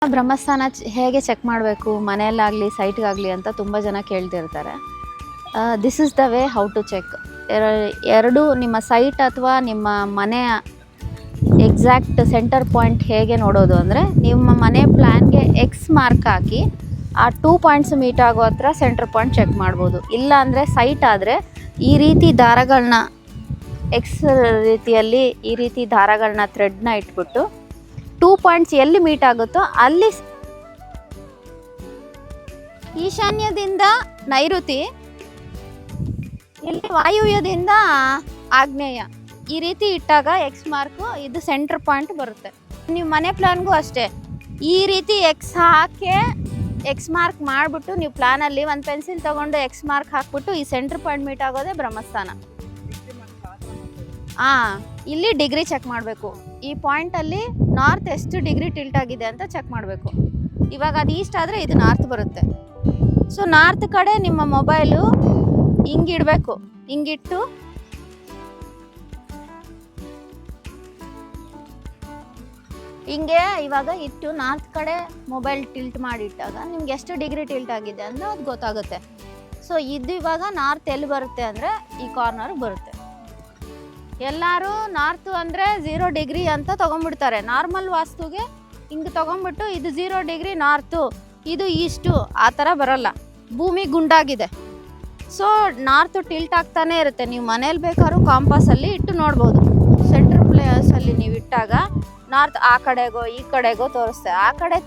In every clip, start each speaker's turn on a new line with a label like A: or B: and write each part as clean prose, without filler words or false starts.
A: ಬ್ರಹ್ಮಸ್ಥಾನ ಹೇಗೆ ಚೆಕ್ ಮಾಡಬೇಕು ಮನೆಯಲ್ಲಾಗಲಿ ಸೈಟ್ಗಾಗಲಿ ಅಂತ ತುಂಬ ಜನ ಕೇಳ್ತಿರ್ತಾರೆ. This is the way how to check. ಎರಡು ನಿಮ್ಮ ಸೈಟ್ ಅಥವಾ ನಿಮ್ಮ ಮನೆಯ ಎಕ್ಸಾಕ್ಟ್ ಸೆಂಟರ್ ಪಾಯಿಂಟ್ ಹೇಗೆ ನೋಡೋದು ಅಂದರೆ, ನಿಮ್ಮ ಮನೆ ಪ್ಲ್ಯಾನ್ಗೆ ಎಕ್ಸ್ ಮಾರ್ಕ್ ಹಾಕಿ ಆ 2 ಪಾಯಿಂಟ್ಸ್ ಮೀಟ್ ಆಗೋ ಹತ್ರ ಸೆಂಟರ್ ಪಾಯಿಂಟ್ ಚೆಕ್ ಮಾಡ್ಬೋದು. ಇಲ್ಲ ಅಂದರೆ ಸೈಟ್ ಆದರೆ ಈ ರೀತಿ ದಾರಗಳನ್ನ ಎಕ್ಸ್ ರೀತಿಯಲ್ಲಿ ಈ ರೀತಿ ದಾರಗಳನ್ನ ಥ್ರೆಡ್ನ ಇಟ್ಬಿಟ್ಟು 2 ಪಾಯಿಂಟ್ಸ್ ಎಲ್ಲಿ ಮೀಟ್ ಆಗುತ್ತೋ ಅಲ್ಲಿ ಈಶಾನ್ಯದಿಂದ ನೈಋತಿ, ಇಲ್ಲಿ ವಾಯುವ್ಯದಿಂದ ಆಗ್ನೇಯ, ಈ ರೀತಿ ಇಟ್ಟಾಗ ಎಕ್ಸ್ ಮಾರ್ಕು ಇದು ಸೆಂಟರ್ ಪಾಯಿಂಟ್ ಬರುತ್ತೆ. ನೀವು ಮನೆ ಪ್ಲಾನ್ಗೂ ಅಷ್ಟೇ ಈ ರೀತಿ ಎಕ್ಸ್ ಹಾಕಿ ಎಕ್ಸ್ ಮಾರ್ಕ್ ಮಾಡಿಬಿಟ್ಟು ನೀವು ಪ್ಲಾನಲ್ಲಿ ಒಂದು ಪೆನ್ಸಿಲ್ ತೊಗೊಂಡು ಎಕ್ಸ್ ಮಾರ್ಕ್ ಹಾಕ್ಬಿಟ್ಟು ಈ ಸೆಂಟರ್ ಪಾಯಿಂಟ್ ಮೀಟ್ ಆಗೋದೇ ಬ್ರಹ್ಮಸ್ಥಾನ. ಇಲ್ಲಿ ಡಿಗ್ರಿ ಚೆಕ್ ಮಾಡಬೇಕು. ಈ ಪಾಯಿಂಟಲ್ಲಿ ನಾರ್ತ್ ಎಷ್ಟು ಡಿಗ್ರಿ ಟಿಲ್ಟ್ ಆಗಿದೆ ಅಂತ ಚೆಕ್ ಮಾಡಬೇಕು. ಇವಾಗ ಅದು ಈಸ್ಟ್ ಆದರೆ ಇದು ನಾರ್ತ್ ಬರುತ್ತೆ. ಸೊ ನಾರ್ತ್ ಕಡೆ ನಿಮ್ಮ ಮೊಬೈಲು ಹಿಂಗಿಡಬೇಕು. ಹಿಂಗಿಟ್ಟು ಹಿಂಗೆ ಇವಾಗ ಇಟ್ಟು ನಾರ್ತ್ ಕಡೆ ಮೊಬೈಲ್ ಟಿಲ್ಟ್ ಮಾಡಿಟ್ಟಾಗ ನಿಮ್ಗೆ ಎಷ್ಟು ಡಿಗ್ರಿ ಟಿಲ್ಟ್ ಆಗಿದೆ ಅಂತ ಅದು ಗೊತ್ತಾಗುತ್ತೆ. ಸೊ ಇದು ಇವಾಗ ನಾರ್ತ್ ಎಲ್ಲಿ ಬರುತ್ತೆ ಅಂದರೆ ಈ ಕಾರ್ನರ್ ಬರುತ್ತೆ. ಎಲ್ಲರೂ ನಾರ್ತು ಅಂದರೆ 0 ಡಿಗ್ರಿ ಅಂತ ತೊಗೊಂಡ್ಬಿಡ್ತಾರೆ. ನಾರ್ಮಲ್ ವಾಸ್ತುಗೆ ಹಿಂಗೆ ತೊಗೊಂಡ್ಬಿಟ್ಟು ಇದು 0 ಡಿಗ್ರಿ ನಾರ್ತು, ಇದು ಈಸ್ಟು, ಆ ಥರ ಬರೋಲ್ಲ. ಭೂಮಿ ಗುಂಡಾಗಿದೆ. ಸೊ ನಾರ್ತು ಟಿಲ್ಟ್ ಆಗ್ತಾನೆ ಇರುತ್ತೆ. ನೀವು ಮನೇಲಿ ಬೇಕಾದ್ರೂ ಕಾಂಪಾಸಲ್ಲಿ ಇಟ್ಟು ನೋಡ್ಬೋದು. ಸೆಂಟ್ರ್ ಪ್ಲೇಸಲ್ಲಿ ನೀವು ಇಟ್ಟಾಗ ನಾರ್ತ್ ಆ ಕಡೆಗೋ ಈ ಕಡೆಗೋ ತೋರಿಸ್ತೆ. ಆ ಕಡೆ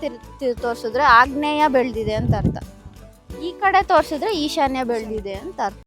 A: ತೋರಿಸಿದ್ರೆ ಆಗ್ನೇಯ ಬೆಳೆದಿದೆ ಅಂತ ಅರ್ಥ. ಈ ಕಡೆ ತೋರಿಸಿದ್ರೆ ಈಶಾನ್ಯ ಬೆಳೆದಿದೆ ಅಂತ ಅರ್ಥ.